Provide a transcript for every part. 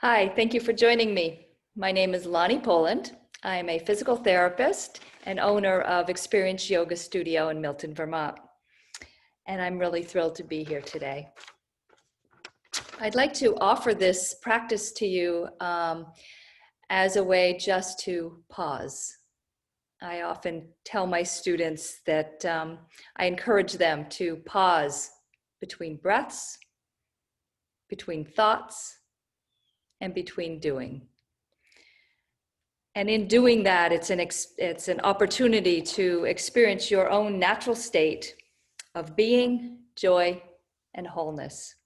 Hi, thank you for joining me. My name is Lonnie Poland. I am a physical therapist and owner of Experience Yoga Studio in Milton, Vermont. And I'm really thrilled to be here today. I'd like to offer this practice to you as a way just to pause. I often tell my students that I encourage them to pause between breaths, between thoughts, and between doing. And in doing that, it's an opportunity to experience your own natural state of being, joy, and wholeness.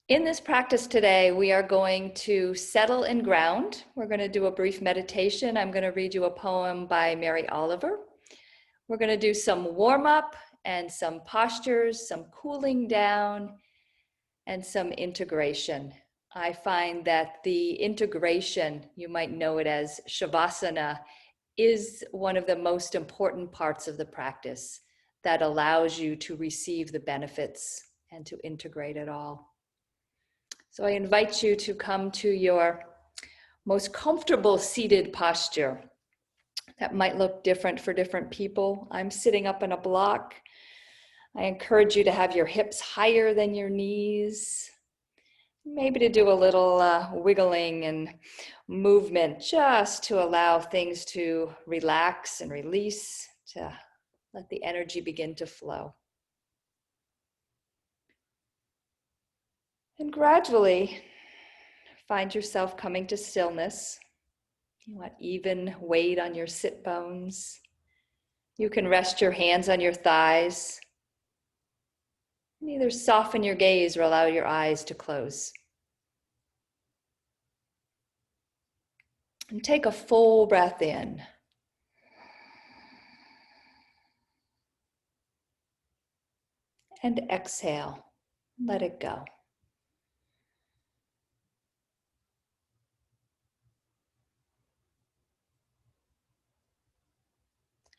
In this practice today, we are going to settle and ground. We're going to do a brief meditation. I'm going to read you a poem by Mary Oliver. We're going to do some warm-up and some postures, some cooling down, and some integration. I find that the integration, you might know it as Shavasana, is one of the most important parts of the practice that allows you to receive the benefits and to integrate it all. So I invite you to come to your most comfortable seated posture. That might look different for different people. I'm sitting up in a block. I encourage you to have your hips higher than your knees. Maybe to do a little wiggling and movement just to allow things to relax and release, to let the energy begin to flow. And gradually find yourself coming to stillness. You want even weight on your sit bones. You can rest your hands on your thighs. And either soften your gaze or allow your eyes to close. And take a full breath in. And exhale. Let it go.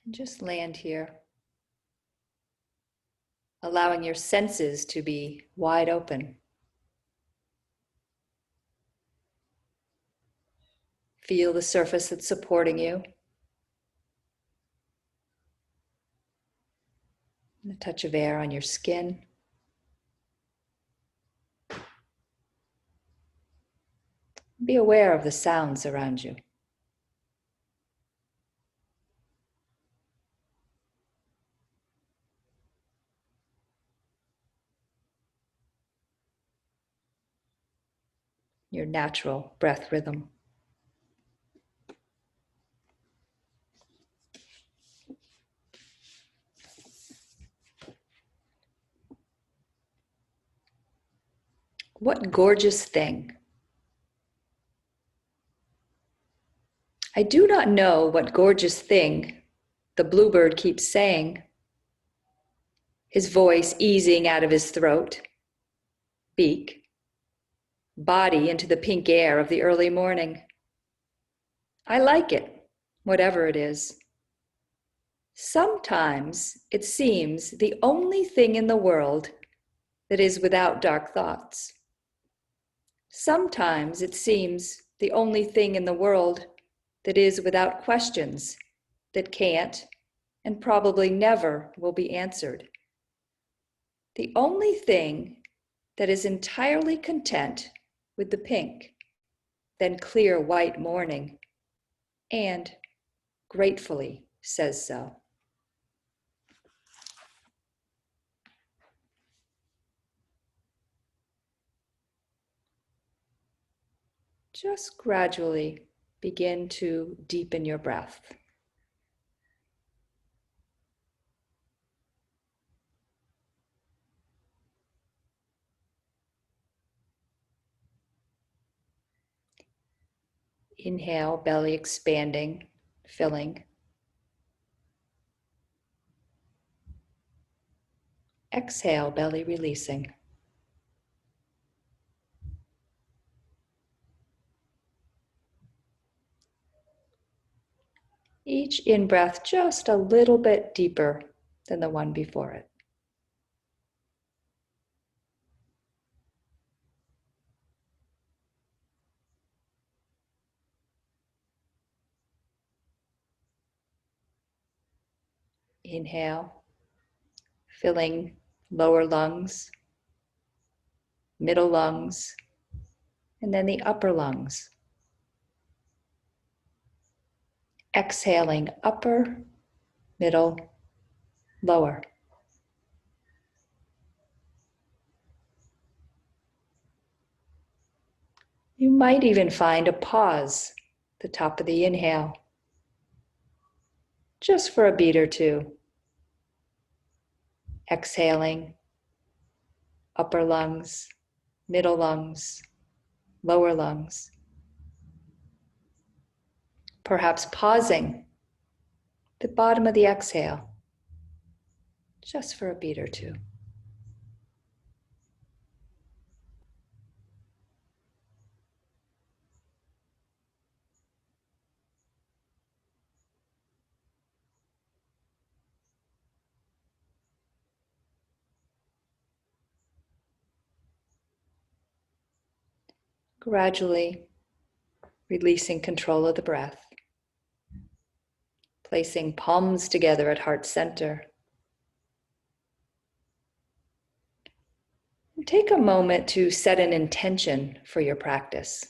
And just land here, allowing your senses to be wide open. Feel the surface that's supporting you. And a touch of air on your skin. Be aware of the sounds around you. Your natural breath rhythm. What gorgeous thing. I do not know what gorgeous thing the bluebird keeps saying, his voice easing out of his throat, beak, body into the pink air of the early morning. I like it, whatever it is. Sometimes it seems the only thing in the world that is without dark thoughts. Sometimes it seems the only thing in the world that is without questions that can't and probably never will be answered. The only thing that is entirely content with the pink, then clear white morning, and gratefully says so. Just gradually begin to deepen your breath. Inhale, belly expanding, filling. Exhale, belly releasing. Each in-breath just a little bit deeper than the one before it. Inhale, filling lower lungs, middle lungs, and then the upper lungs. Exhaling upper, middle, lower. You might even find a pause at the top of the inhale, just for a beat or two. Exhaling, upper lungs, middle lungs, lower lungs. Perhaps pausing at the bottom of the exhale, just for a beat or two. Gradually releasing control of the breath, placing palms together at heart center. And take a moment to set an intention for your practice.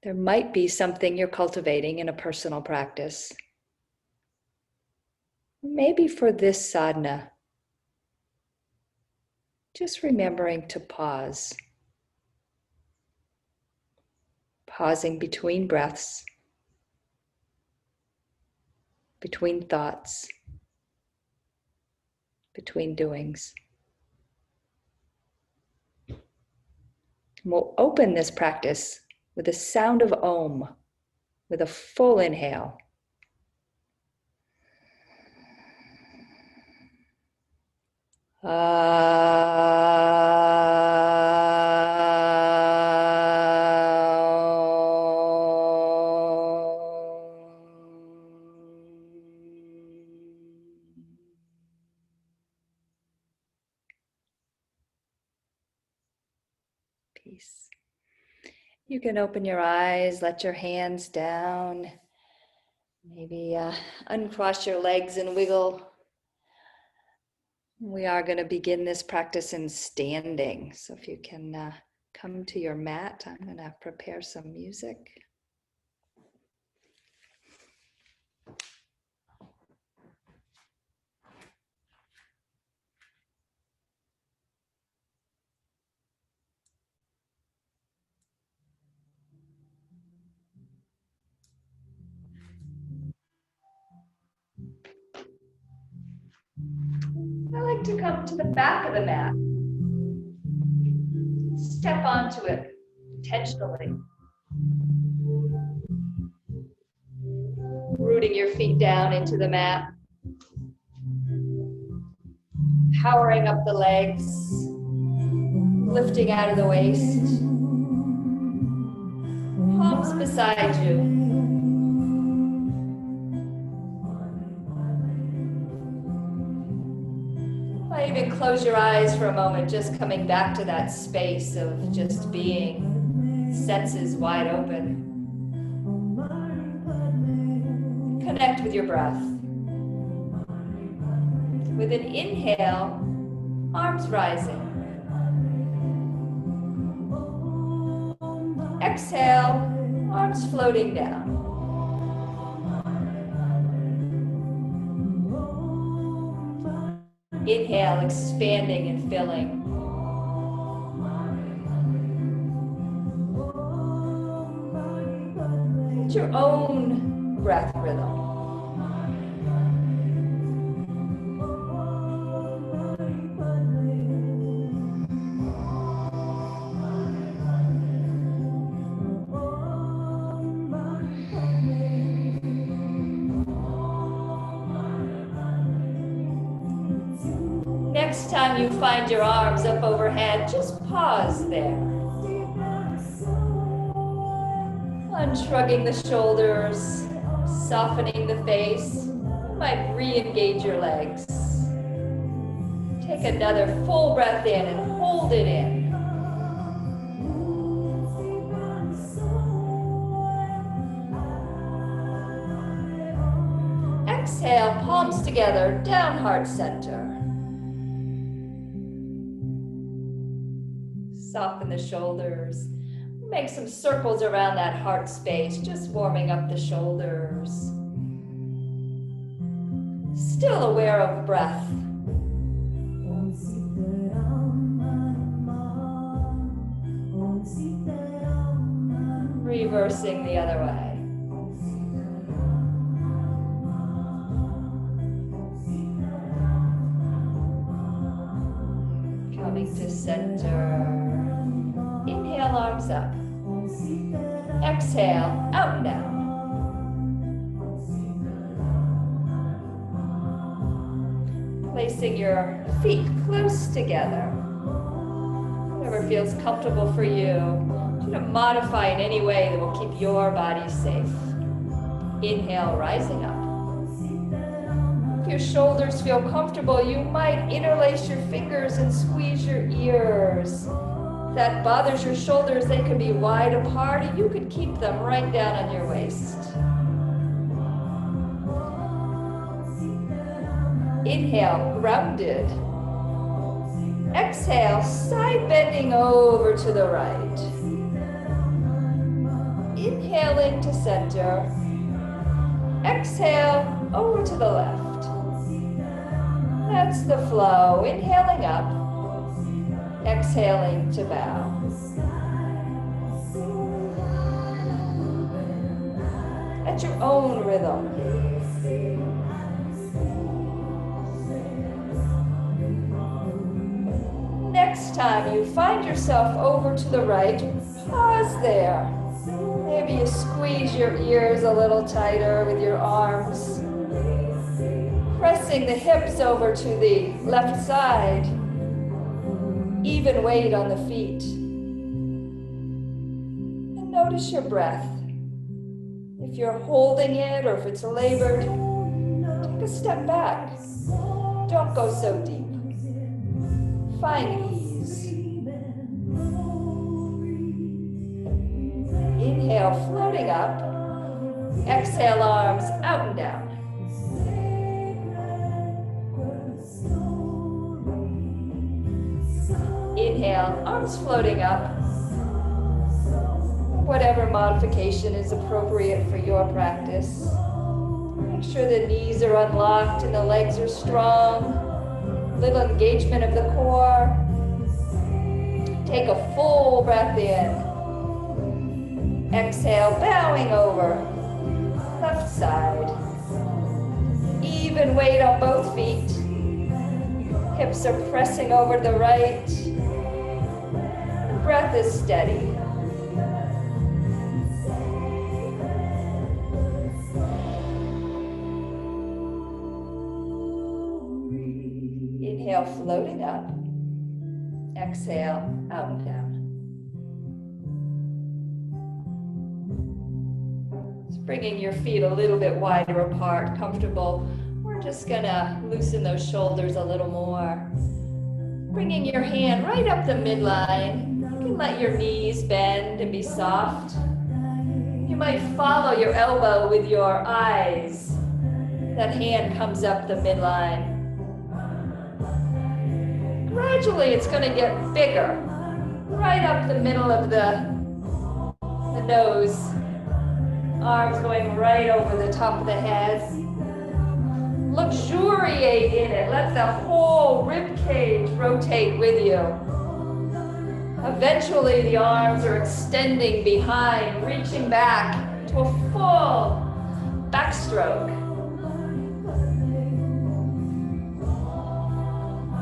There might be something you're cultivating in a personal practice. Maybe for this sadhana, just remembering to pause. Pausing between breaths, between thoughts, between doings. We'll open this practice with the sound of Om, with a full inhale. Peace. You can open your eyes, let your hands down. Maybe uncross your legs and wiggle. We are going to begin this practice in standing. So if you can come to your mat, I'm going to prepare some music. I like to come to the back of the mat. Step onto it intentionally. Rooting your feet down into the mat. Powering up the legs. Lifting out of the waist. Palms beside you. Might even close your eyes for a moment, just coming back to that space of just being, senses wide open. Connect with your breath. With an inhale, arms rising. Exhale, arms floating down. Inhale, expanding and filling. It's your own breath rhythm. Next time you find your arms up overhead, just pause there. Unshrugging the shoulders, softening the face. You might re-engage your legs. Take another full breath in and hold it in. Exhale. Exhale, palms together, down heart center. Soften the shoulders. Make some circles around that heart space, just warming up the shoulders. Still aware of breath. Reversing the other way. Coming to center. Inhale, arms up. Exhale, out and down. Placing your feet close together. Whatever feels comfortable for you. To modify in any way that will keep your body safe. Inhale, rising up. If your shoulders feel comfortable, you might interlace your fingers and squeeze your ears. If that bothers your shoulders, they can be wide apart, and you could keep them right down on your waist. Inhale, grounded. Exhale, side bending over to the right. Inhale into center. Exhale over to the left. That's the flow. Inhaling up. Exhaling to bow. At your own rhythm. Next time you find yourself over to the right, pause there. Maybe you squeeze your ears a little tighter with your arms. Pressing the hips over to the left side. Even weight on the feet. And notice your breath. If you're holding it or if it's labored, take a step back. Don't go so deep. Find ease. Inhale, floating up. Exhale, arms out and down. Inhale, arms floating up. Whatever modification is appropriate for your practice. Make sure the knees are unlocked and the legs are strong. Little engagement of the core. Take a full breath in. Exhale, bowing over. Left side. Even weight on both feet. Hips are pressing over the right. Breath is steady. Inhale, floating up. Exhale, out and down. Just bringing your feet a little bit wider apart, comfortable. We're just gonna loosen those shoulders a little more. Bringing your hand right up the midline. You can let your knees bend and be soft. You might follow your elbow with your eyes. That hand comes up the midline. Gradually, it's going to get bigger. Right up the middle of the nose. Arms going right over the top of the head. Luxuriate in it. Let the whole rib cage rotate with you. Eventually, the arms are extending behind, reaching back to a full backstroke.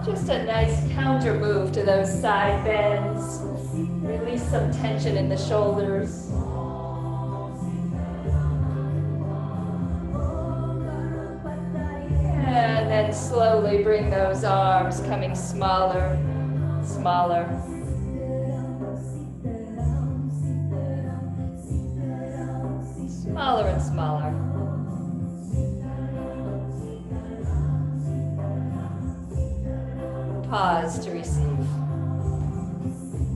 Just a nice counter move to those side bends. Release some tension in the shoulders. And then slowly bring those arms coming smaller, smaller. Smaller and smaller. Pause to receive.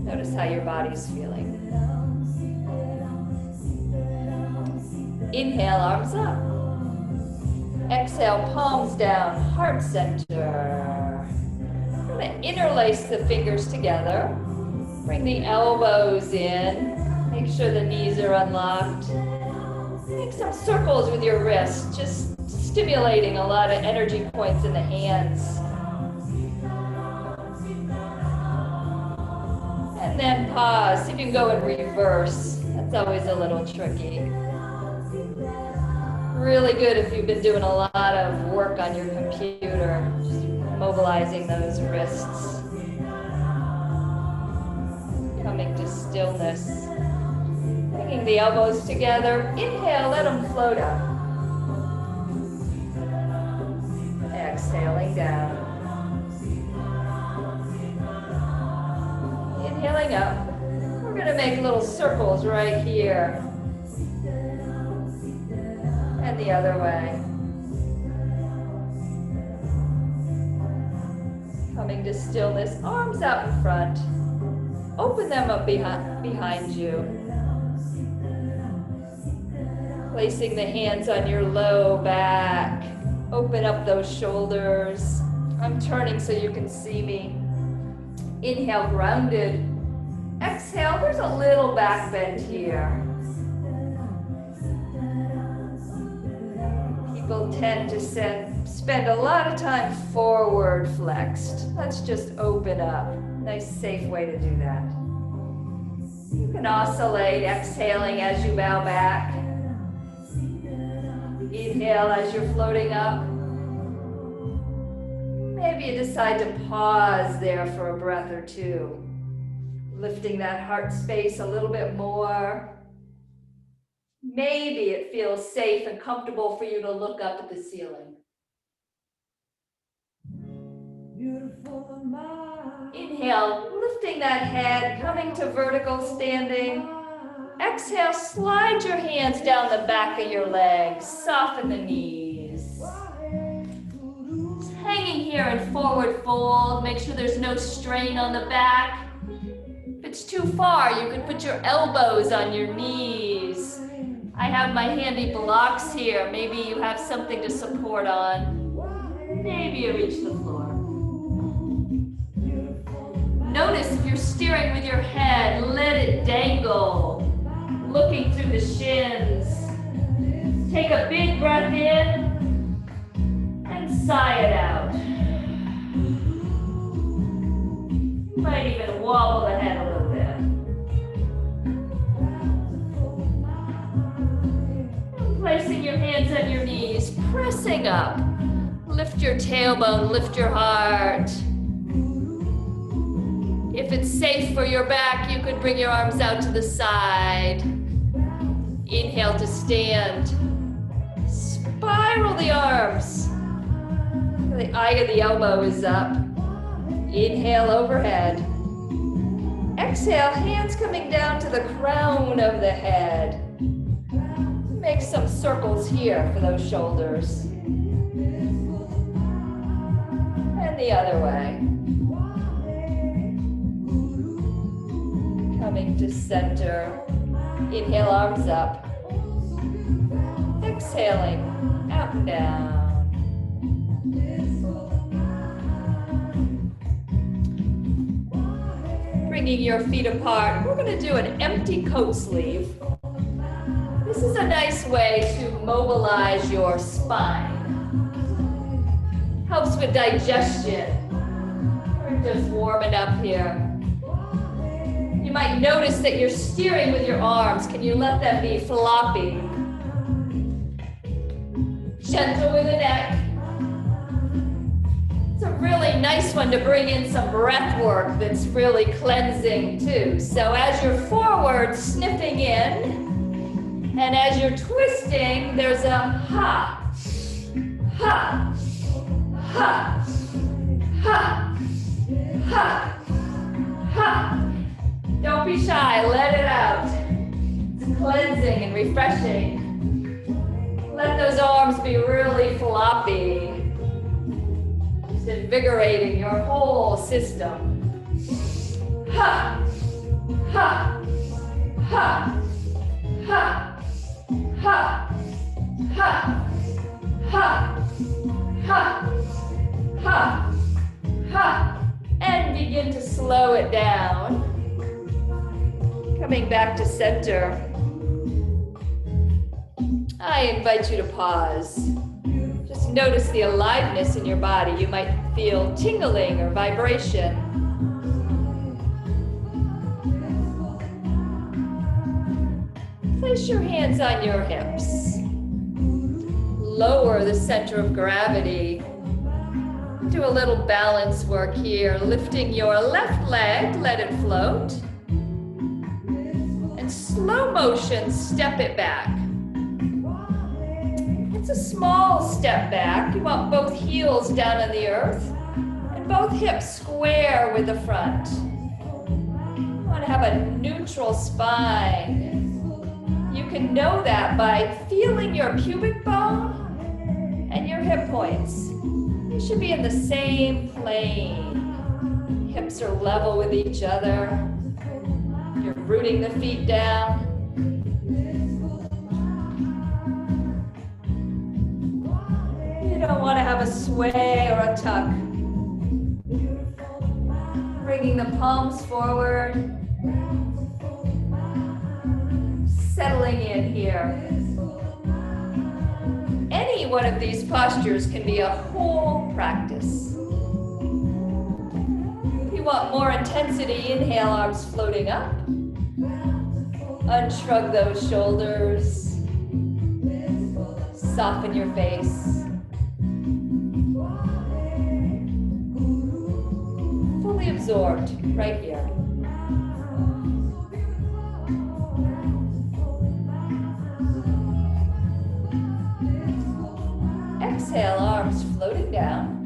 Notice how your body's feeling. Inhale, arms up. Exhale, palms down, heart center. We're going to interlace the fingers together. Bring the elbows in. Make sure the knees are unlocked. Make some circles with your wrists, just stimulating a lot of energy points in the hands. And then pause. See if you can go in reverse. That's always a little tricky. Really good if you've been doing a lot of work on your computer, just mobilizing those wrists. Coming to stillness. Bringing the elbows together. Inhale, let them float up. Exhaling down. Inhaling up. We're going to make little circles right here. And the other way. Coming to stillness, arms out in front. Open them up behind you. Placing the hands on your low back. Open up those shoulders. I'm turning so you can see me. Inhale, grounded. Exhale, there's a little back bend here. People tend to spend a lot of time forward flexed. Let's just open up. Nice, safe way to do that. You can oscillate, exhaling as you bow back. Inhale as you're floating up. Maybe you decide to pause there for a breath or two. Lifting that heart space a little bit more. Maybe it feels safe and comfortable for you to look up at the ceiling. Inhale, lifting that head, coming to vertical standing. Exhale, slide your hands down the back of your legs, soften the knees. Just hanging here in forward fold, make sure there's no strain on the back. If it's too far, you can put your elbows on your knees. I have my handy blocks here. Maybe you have something to support on. Maybe you reach the floor. Notice if you're steering with your head, let it dangle. Looking through the shins. Take a big breath in and sigh it out. You might even wobble the head a little bit. Placing your hands on your knees, pressing up. Lift your tailbone, lift your heart. If it's safe for your back, you could bring your arms out to the side. Inhale to stand. Spiral the arms. The eye of the elbow is up. Inhale overhead. Exhale, hands coming down to the crown of the head. Make some circles here for those shoulders. And the other way. Coming to center. Inhale, arms up. Exhaling, out and down. Bringing your feet apart. We're going to do an empty coat sleeve. This is a nice way to mobilize your spine. Helps with digestion. We're just warming up here. You might notice that you're steering with your arms. Can you let them be floppy? Gentle with the neck. It's a really nice one to bring in some breath work that's really cleansing too. So as you're forward, sniffing in, and as you're twisting, there's a ha, ha, ha, ha, ha, ha. Don't be shy, let it out. It's cleansing and refreshing. Let those arms be really floppy. Just invigorating your whole system. Ha, ha, ha, ha, ha, ha, ha, slow it down. Coming back to center. I invite you to pause. Just notice the aliveness in your body. You might feel tingling or vibration. Place your hands on your hips. Lower the center of gravity. Do a little balance work here, lifting your left leg, let it float. And slow motion, step it back. It's a small step back. You want both heels down on the earth and both hips square with the front. You want to have a neutral spine. You can know that by feeling your pubic bone and your hip points. You should be in the same plane. Hips are level with each other. You're rooting the feet down. You don't want to have a sway or a tuck. Bringing the palms forward. Settling in here. Any one of these postures can be a whole practice. If you want more intensity, inhale, arms floating up. Unshrug those shoulders. Soften your face. Fully absorbed right here. Exhale, arms floating down.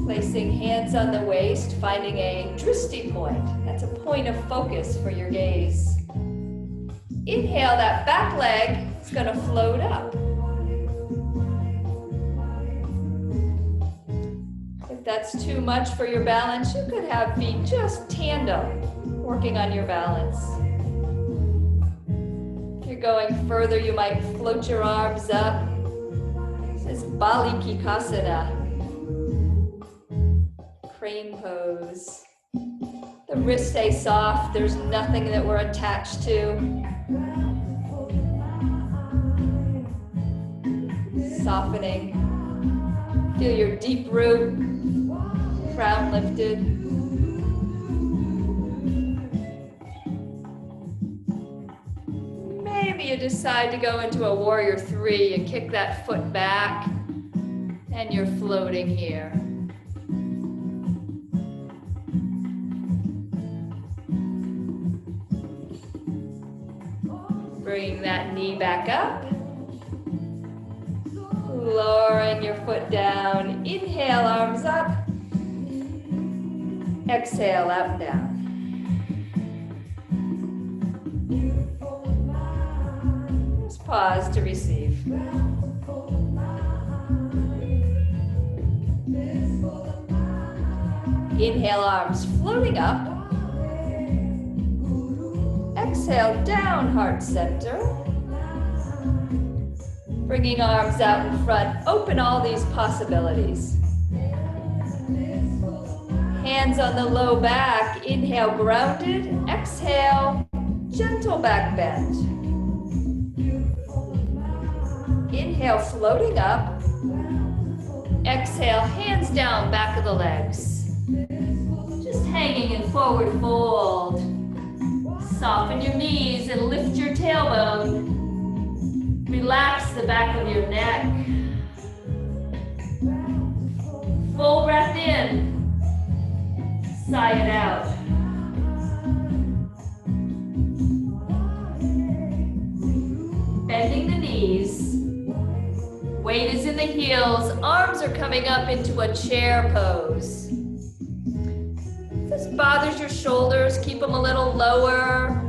Placing hands on the waist, finding a drishti point. That's a point of focus for your gaze. Inhale, that back leg is going to float up. If that's too much for your balance, you could have feet just tandem, working on your balance. Going further, you might float your arms up. This is Balikikasana. Crane pose. The wrists stay soft. There's nothing that we're attached to. Softening. Feel your deep root. Crown lifted. Maybe you decide to go into a warrior three and kick that foot back, and you're floating here. Bring that knee back up. Lowering your foot down. Inhale, arms up. Exhale, out and down. Pause to receive. Inhale, arms floating up. Exhale, down, heart center. Bringing arms out in front. Open all these possibilities. Hands on the low back. Inhale, grounded. Exhale, gentle back bend. Inhale, floating up. Exhale, hands down, back of the legs. Just hanging in forward fold. Soften your knees and lift your tailbone. Relax the back of your neck. Full breath in. Sigh it out. Bending the knees. Weight is in the heels, arms are coming up into a chair pose. If this bothers your shoulders, keep them a little lower.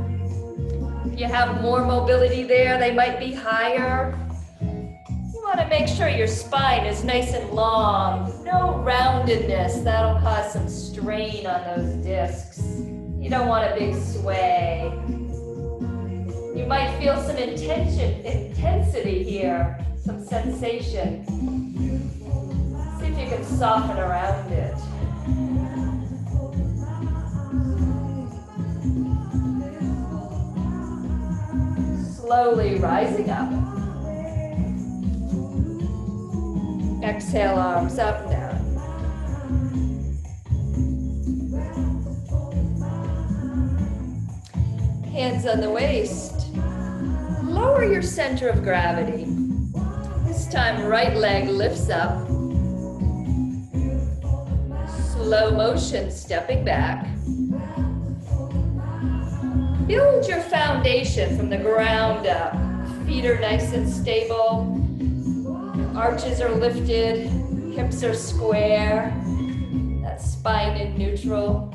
If you have more mobility there, they might be higher. You want to make sure your spine is nice and long. No roundedness, that'll cause some strain on those discs. You don't want a big sway. You might feel some intensity here. Some sensation. See if you can soften around it. Slowly rising up. Exhale, arms up and down. Hands on the waist. Lower your center of gravity. This time, right leg lifts up. Slow motion, stepping back. Build your foundation from the ground up. Feet are nice and stable. Arches are lifted. Hips are square. That spine in neutral.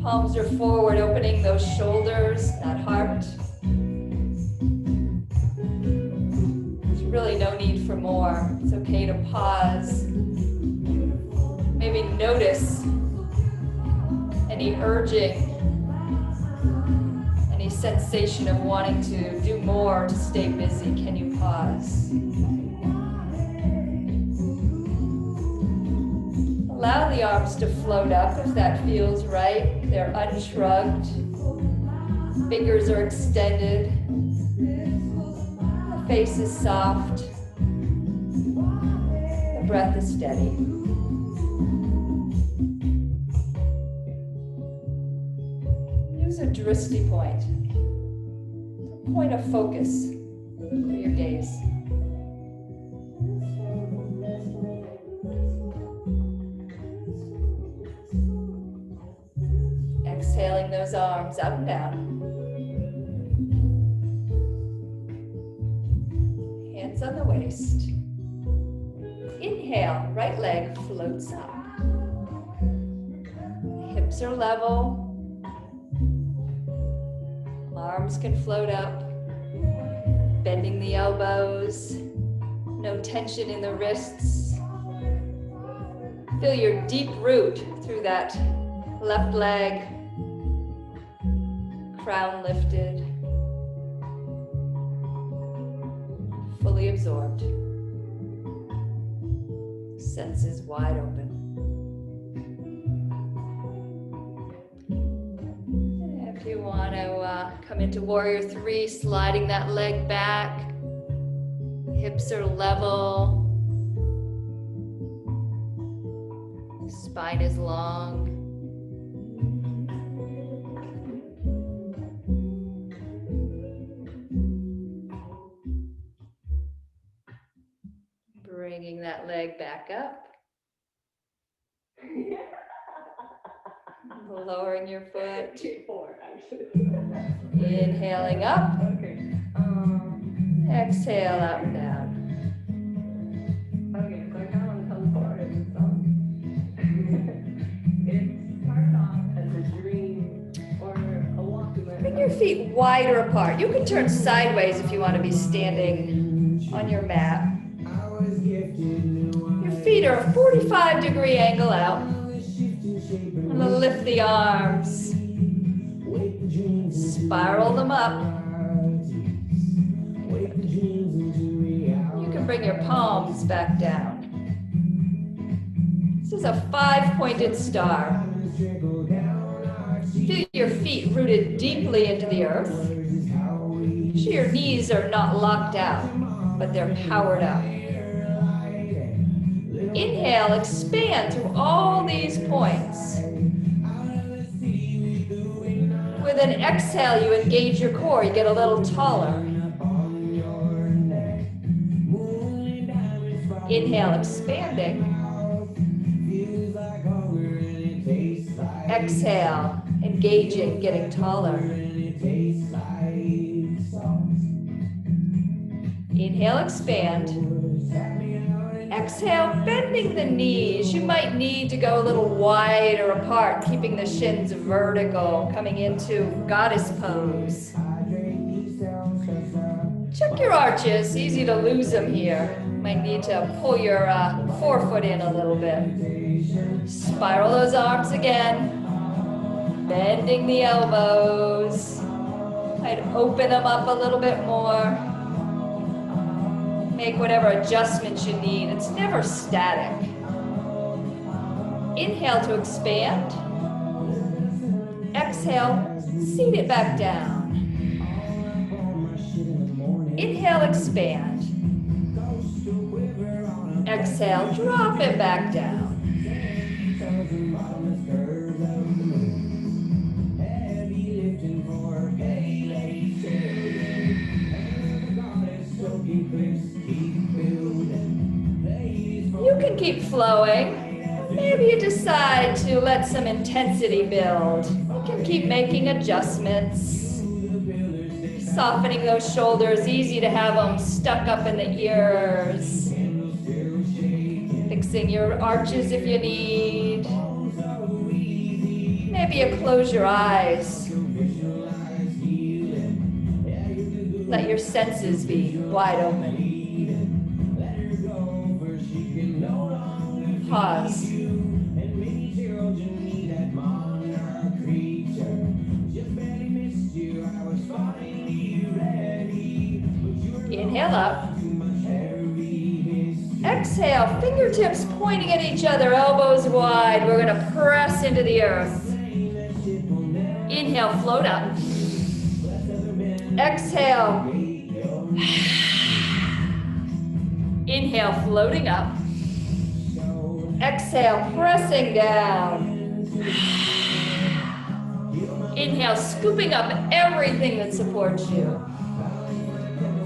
Palms are forward, opening those shoulders, that heart. There's really no need for more. It's okay to pause. Maybe notice any urging, any sensation of wanting to do more to stay busy. Can you pause? Allow the arms to float up if that feels right. They're unshrugged. Fingers are extended. The face is soft. The breath is steady. Use a drishti point. A point of focus for your gaze. Exhaling those arms up and down. Hands on the waist. Inhale, right leg floats up. Hips are level. Arms can float up. Bending the elbows. No tension in the wrists. Feel your deep root through that left leg. Crown lifted, fully absorbed, senses wide open. If you want to come into Warrior 3, sliding that leg back, hips are level, spine is long. Bringing that leg back up. Lowering your foot. Inhaling up. Exhale out and down. Okay, so I kind of want to tell the story of this song. It started off as a dream or a walk in my Bring your feet wider apart. You can turn sideways if you want to be standing on your mat. Your feet are a 45-degree angle out. I'm going to lift the arms. Spiral them up. You can bring your palms back down. This is a 5-pointed star. Feel your feet rooted deeply into the earth. Sure, your knees are not locked out, but they're powered up. Inhale, expand through all these points. With an exhale, you engage your core, you get a little taller. Inhale, expanding. Exhale, engaging, getting taller. Inhale, expand. Exhale, bending the knees. You might need to go a little wider apart, keeping the shins vertical, coming into goddess pose. Check your arches, easy to lose them here. Might need to pull your forefoot in a little bit. Spiral those arms again, bending the elbows. Might open them up a little bit more. make whatever adjustments you need. It's never static. Inhale to expand. Exhale, seat it back down. Inhale, expand. Exhale, drop it back down. You can keep flowing. Maybe you decide to let some intensity build. You can keep making adjustments. Softening those shoulders, easy to have them stuck up in the ears. Fixing your arches if you need. Maybe you close your eyes. Let your senses be wide open. Pause. Inhale up. Exhale, fingertips pointing at each other, elbows wide. We're going to press into the earth. Inhale, float up. Exhale. Inhale, floating up. Exhale, pressing down. Inhale, scooping up everything that supports you.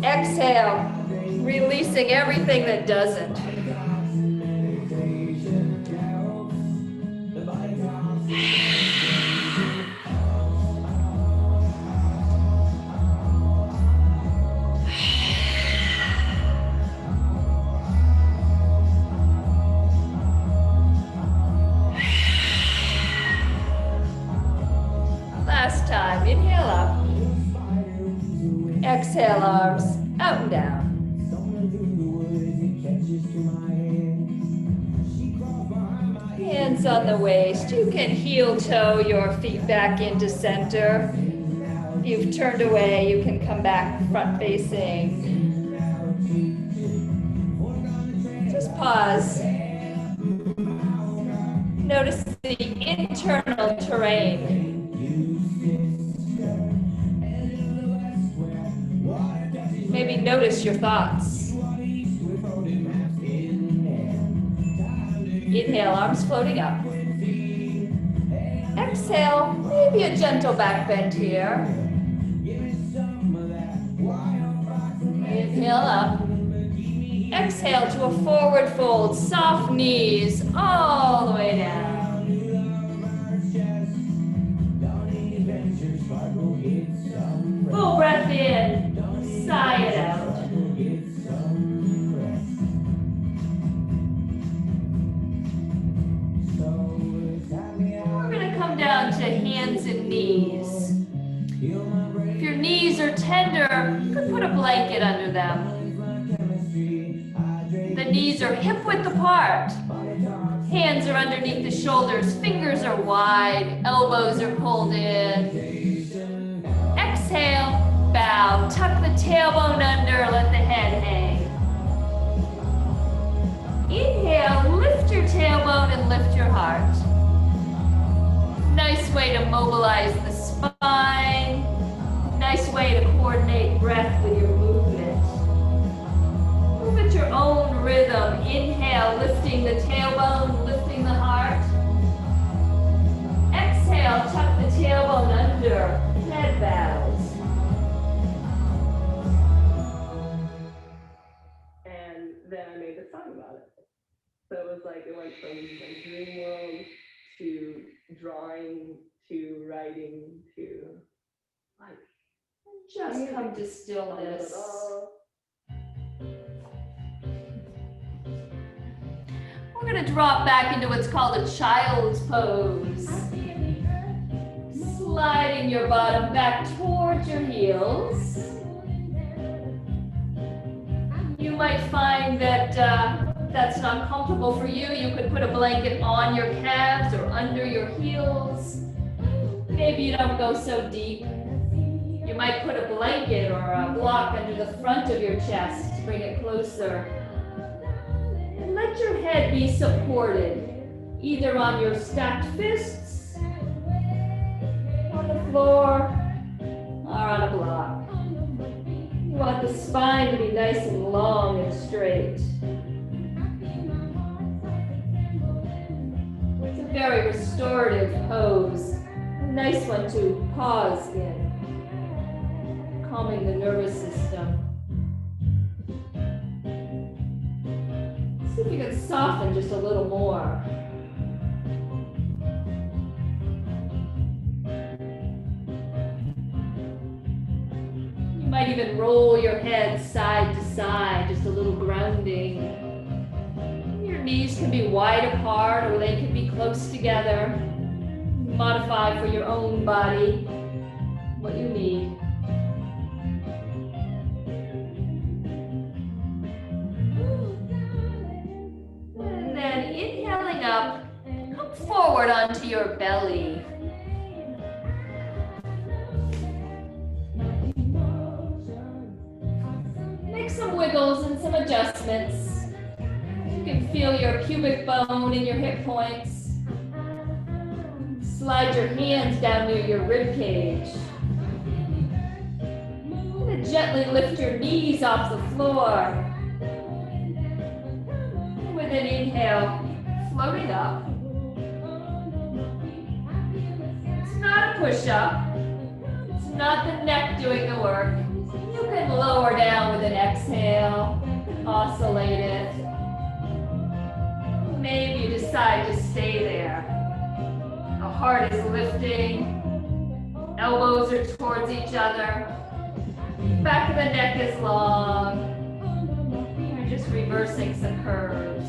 Exhale, releasing everything that doesn't. Last time, inhale up. Exhale, arms out and down. Hands on the waist. You can heel toe your feet back into center. If you've turned away, you can come back front facing. Just pause. Notice the internal terrain. Maybe notice your thoughts. Inhale, arms floating up. Exhale, maybe a gentle back bend here. Inhale up. Exhale to a forward fold, soft knees all the way down. Full breath in, sigh it out. We're going to come down to hands and knees. If your knees are tender, you could put a blanket under them. The knees are hip width apart. Hands are underneath the shoulders, fingers are wide, elbows are pulled in. Exhale, bow, tuck the tailbone under, let the head hang. Inhale, lift your tailbone and lift your heart. Nice way to mobilize the spine. Nice way to coordinate breath with your movement. Move at your own rhythm. Inhale, lifting the tailbone, lifting the heart. Exhale, tuck the tailbone under, head bows. And then I made a song about it. So it was like, it went from like dream world to drawing to writing to life. Just come to stillness. We're going to drop back into what's called a child's pose. Sliding your bottom back towards your heels. You might find that that's not comfortable for you. You could put a blanket on your calves or under your heels. Maybe you don't go so deep. You You might put a blanket or a block under the front of your chest to bring it closer. And let your head be supported, either on your stacked fists, on the floor, or on a block. You want the spine to be nice and long and straight. It's a very restorative pose, a nice one to pause in, calming the nervous system. See if you can soften just a little more. You might even roll your head side to side, just a little grounding. Your knees can be wide apart or they can be close together. Modify for your own body what you need. And then inhaling up, come forward onto your belly. Make some wiggles and some adjustments. You can feel your pubic bone in your hip points. Slide your hands down near your rib cage. And gently lift your knees off the floor. With an inhale, floating up. It's not a push-up. It's not the neck doing the work. You can lower down with an exhale, oscillate it. Maybe you decide to stay there. The heart is lifting, elbows are towards each other, back of the neck is long. You're just reversing some curves.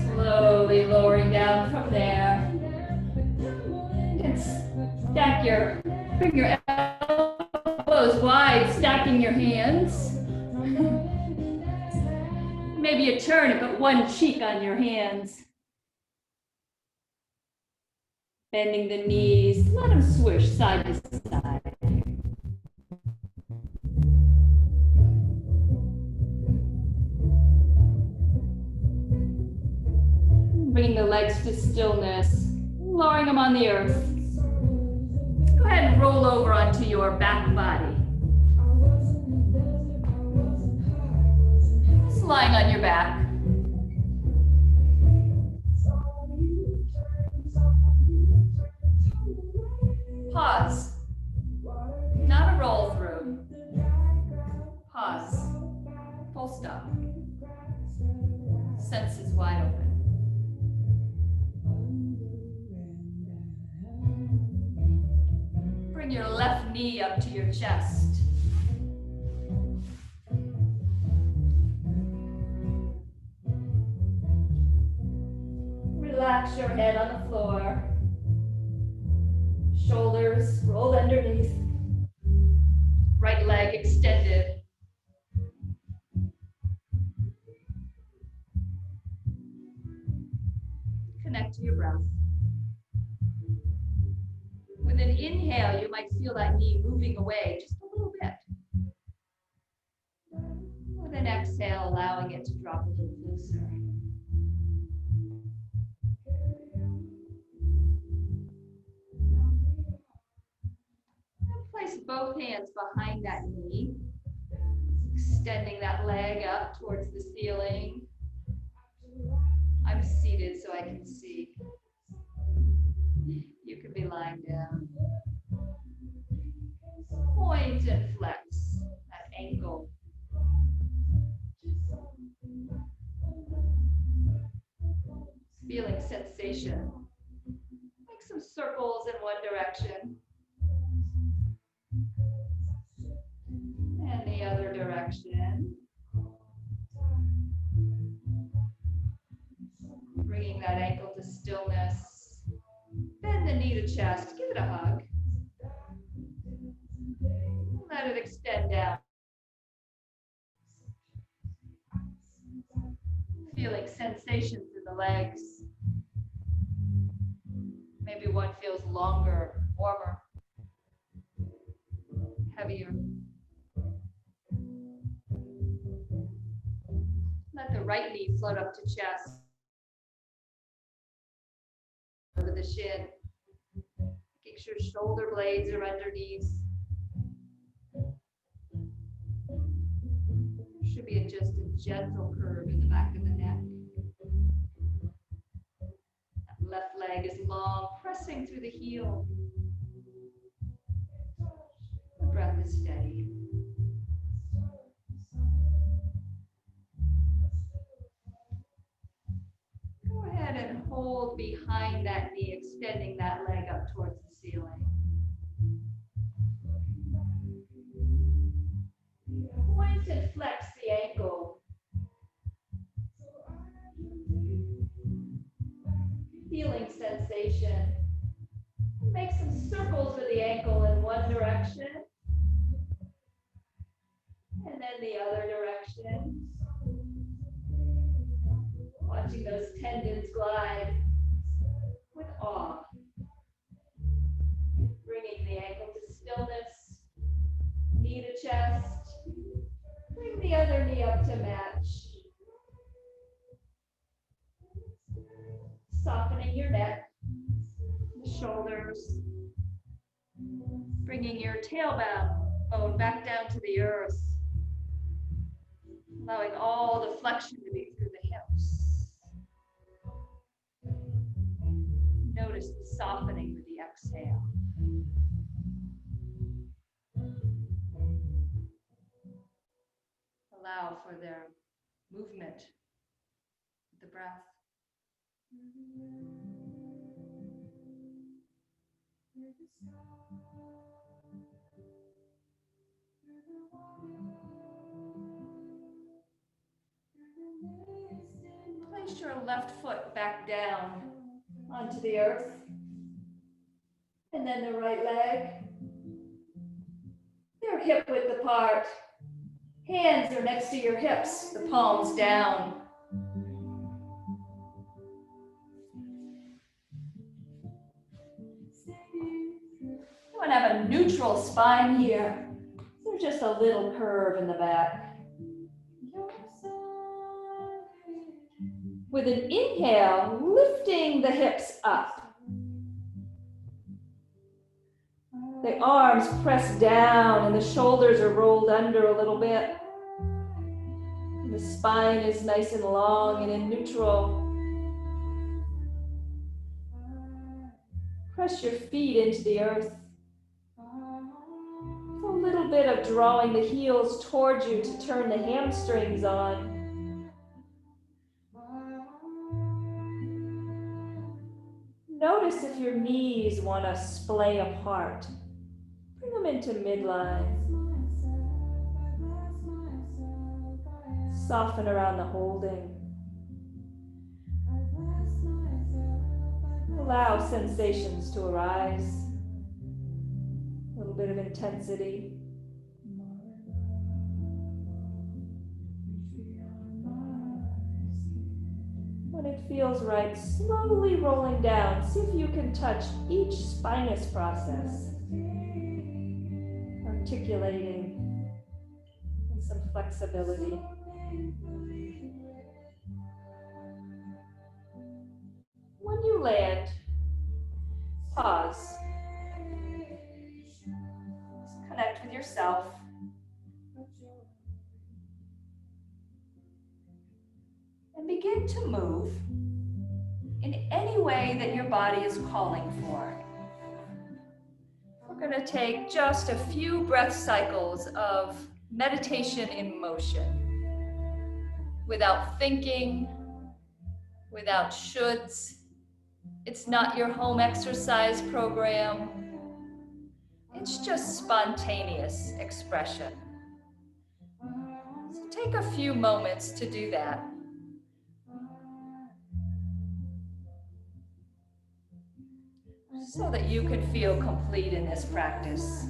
Slowly lowering down from there. Bring your elbows wide, stacking your hands. Maybe you turn and put one cheek on your hands. Bending the knees, let them swish side to side. Bringing the legs to stillness, lowering them on the earth. Go ahead and roll over onto your back body. Just lying on your back. Pause. Not a roll through. Pause. Full stop. Senses wide open. Bring your left knee up to your chest. Relax your head on the floor. Shoulders rolled underneath. Right leg extended. Connect to your breath. With an inhale, you might feel that knee moving away just a little bit. With an exhale, allowing it to drop a little closer. Place both hands behind that knee, extending that leg up towards the ceiling. I'm seated so I can see. You could be lying down. Point and flex that ankle. Feeling sensation. Make some circles in one direction. And the other direction. Bringing that ankle to stillness. Bend the knee to chest. Give it a hug. Let it extend down. Feeling sensations in the legs. Maybe one feels longer, warmer, heavier. Let the right knee float up to chest, over the shin. Making sure shoulder blades are underneath. There should be just a gentle curve in the back of the neck. That left leg is long, pressing through the heel. The breath is steady. Go ahead and hold behind that knee, extending that leg up towards the ceiling. Point and flex the ankle. Feeling sensation. Make some circles with the ankle in one direction and then the other direction. Watching those tendons glide with awe. Bringing the ankle to stillness, knee to chest. Bring the other knee up to match. Softening your neck, the shoulders. Bringing your tailbone back down to the earth. Allowing all the flexion to be through the hips. Notice the softening with the exhale. Allow for their movement with the breath. Place your left foot back down onto the earth. And then the right leg. They're hip width apart. Hands are next to your hips, the palms down. You want to have a neutral spine here. There's just a little curve in the back. With an inhale, lifting the hips up. The arms press down and the shoulders are rolled under a little bit. And the spine is nice and long and in neutral. Press your feet into the earth. A little bit of drawing the heels towards you to turn the hamstrings on. Notice if your knees want to splay apart. Bring them into midline. Soften around the holding. Allow sensations to arise. A little bit of intensity. When it feels right, slowly rolling down. See if you can touch each spinous process. Articulating and some flexibility. When you land, pause. Connect with yourself. And begin to move in any way that your body is calling for. We're going to take just a few breath cycles of meditation in motion, without thinking, without shoulds. It's not your home exercise program. It's just spontaneous expression. So take a few moments to do that. So that you can feel complete in this practice.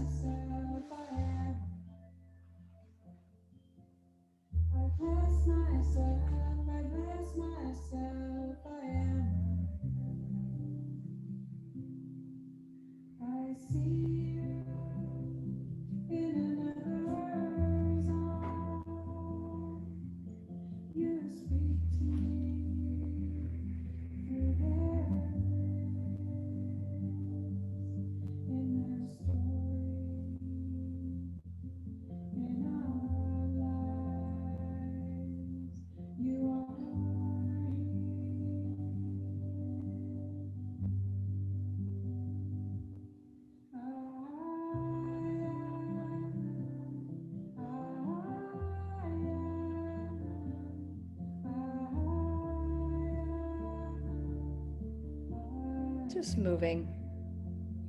Just moving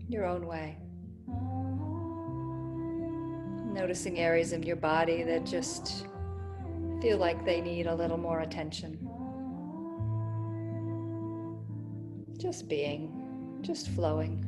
your own way. Noticing areas of your body that just feel like they need a little more attention. Just being, just flowing.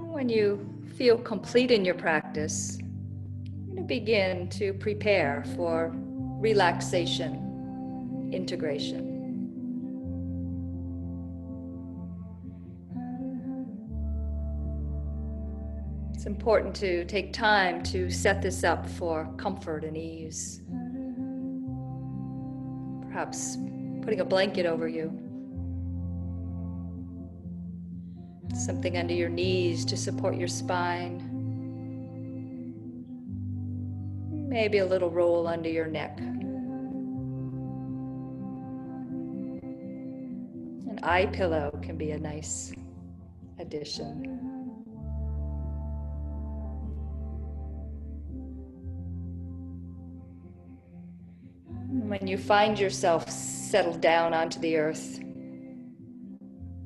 When you feel complete in your practice, you're going to begin to prepare for relaxation, integration. It's important to take time to set this up for comfort and ease. Perhaps putting a blanket over you. Something under your knees to support your spine. Maybe a little roll under your neck. An eye pillow can be a nice addition. When you find yourself settled down onto the earth,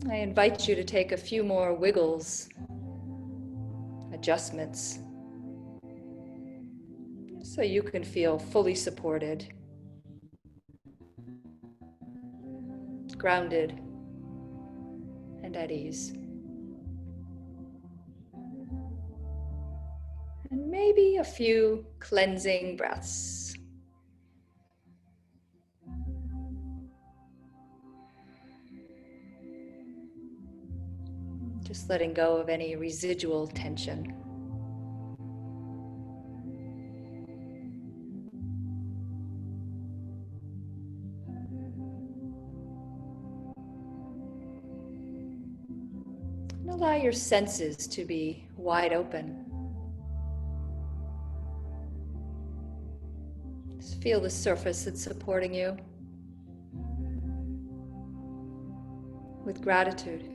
I invite you to take a few more wiggles, adjustments, so you can feel fully supported, grounded, and at ease. And maybe a few cleansing breaths. Just letting go of any residual tension. And allow your senses to be wide open. Just feel the surface that's supporting you with gratitude.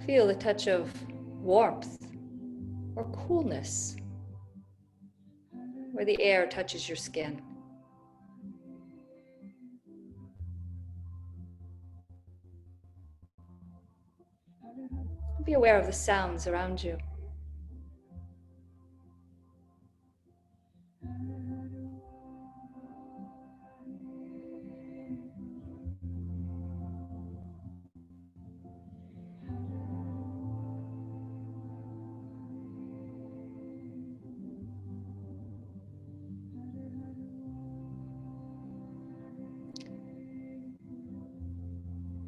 Feel the touch of warmth or coolness where the air touches your skin. Be aware of the sounds around you.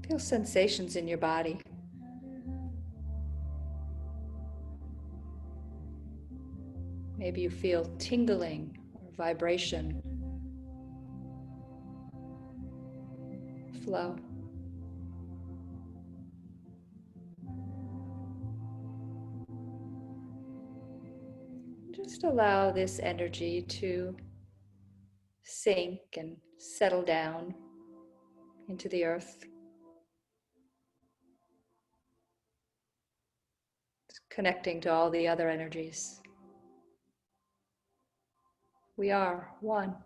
Feel sensations in your body. Maybe you feel tingling or vibration, flow. Just allow this energy to sink and settle down into the earth. Connecting to all the other energies. We are one.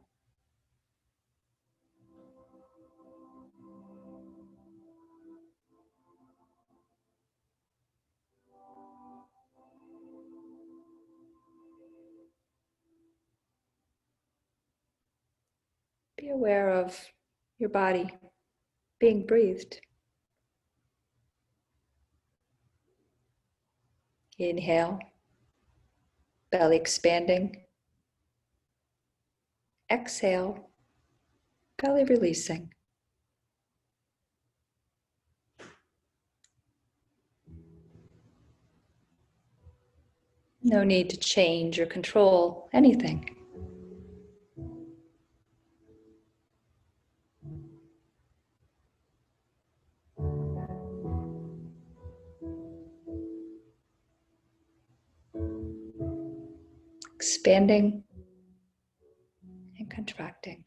aware of your body being breathed. Inhale, belly expanding. Exhale, belly releasing. No need to change or control anything. Expanding and contracting.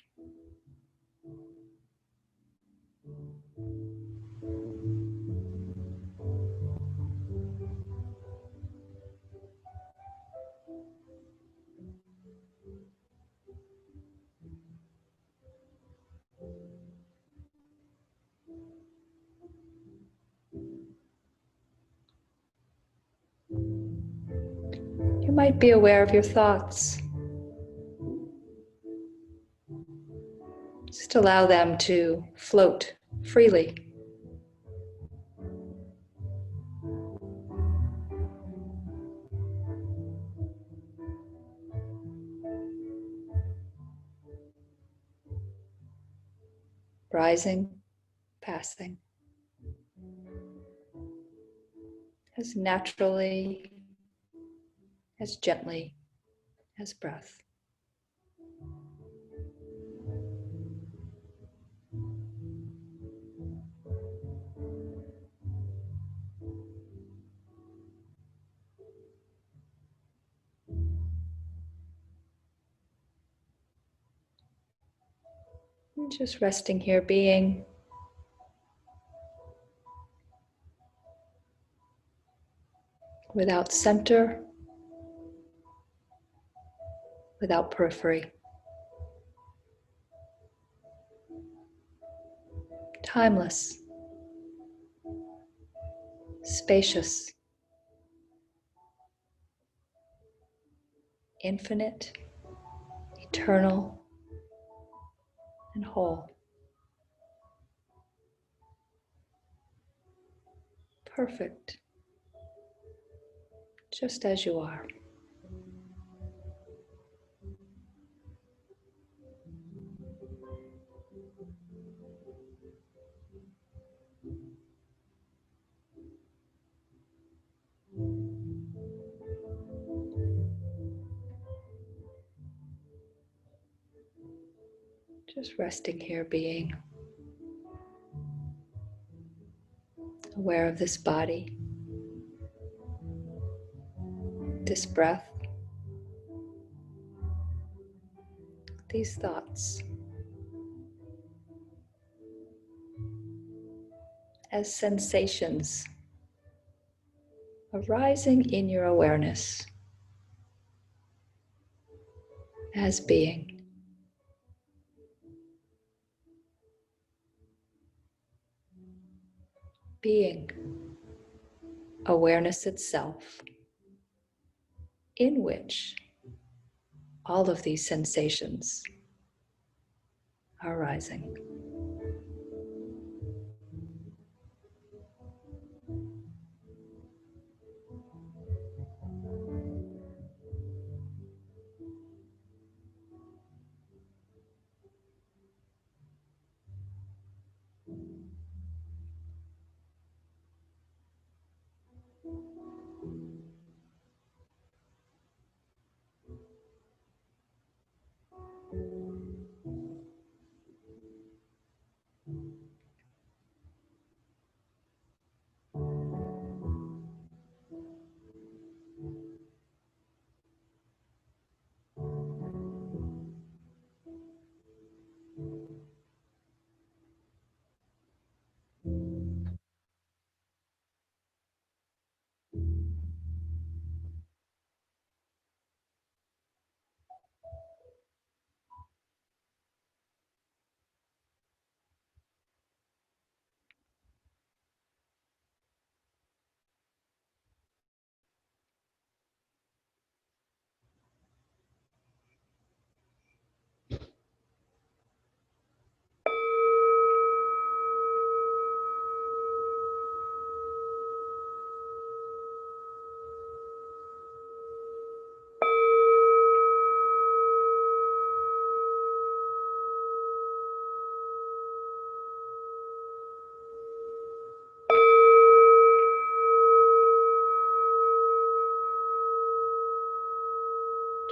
You might be aware of your thoughts. Just allow them to float freely. Rising, passing. As naturally, as gently as breath. And just resting here, being without center, without periphery. Timeless, spacious, infinite, eternal, and whole. Perfect, just as you are. Just resting here, being aware of this body, this breath, these thoughts, as sensations arising in your awareness, as being. Being awareness itself, in which all of these sensations are arising.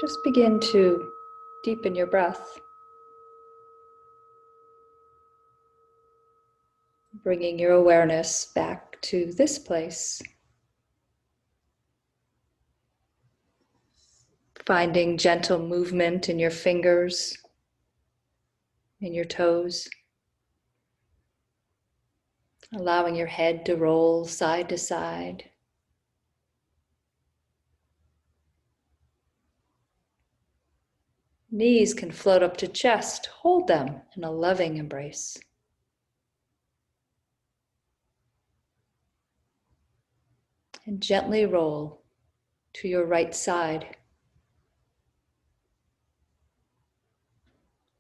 just begin to deepen your breath, bringing your awareness back to this place, finding gentle movement in your fingers, in your toes, allowing your head to roll side to side. Knees can float up to chest. Hold them in a loving embrace. And gently roll to your right side.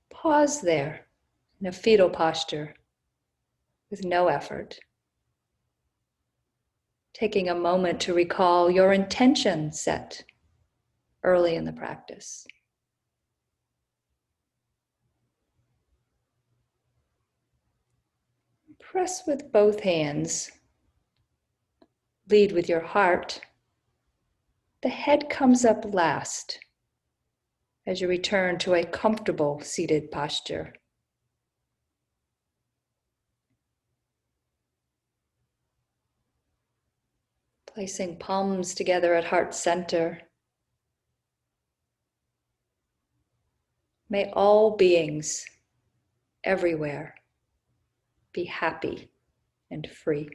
Pause there in a fetal posture with no effort. Taking a moment to recall your intention set early in the practice. Press with both hands. Lead with your heart. The head comes up last as you return to a comfortable seated posture. Placing palms together at heart center. May all beings everywhere be happy and free.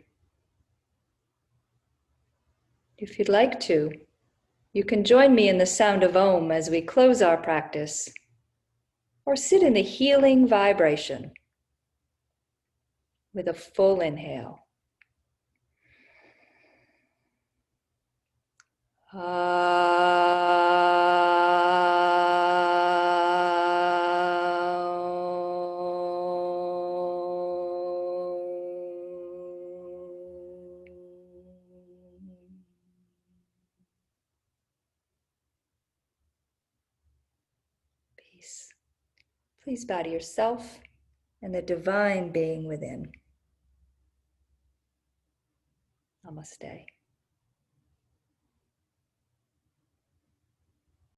If you'd like to, you can join me in the sound of Om as we close our practice, or sit in the healing vibration with a full inhale. Peace. Please bow to yourself and the divine being within. Namaste.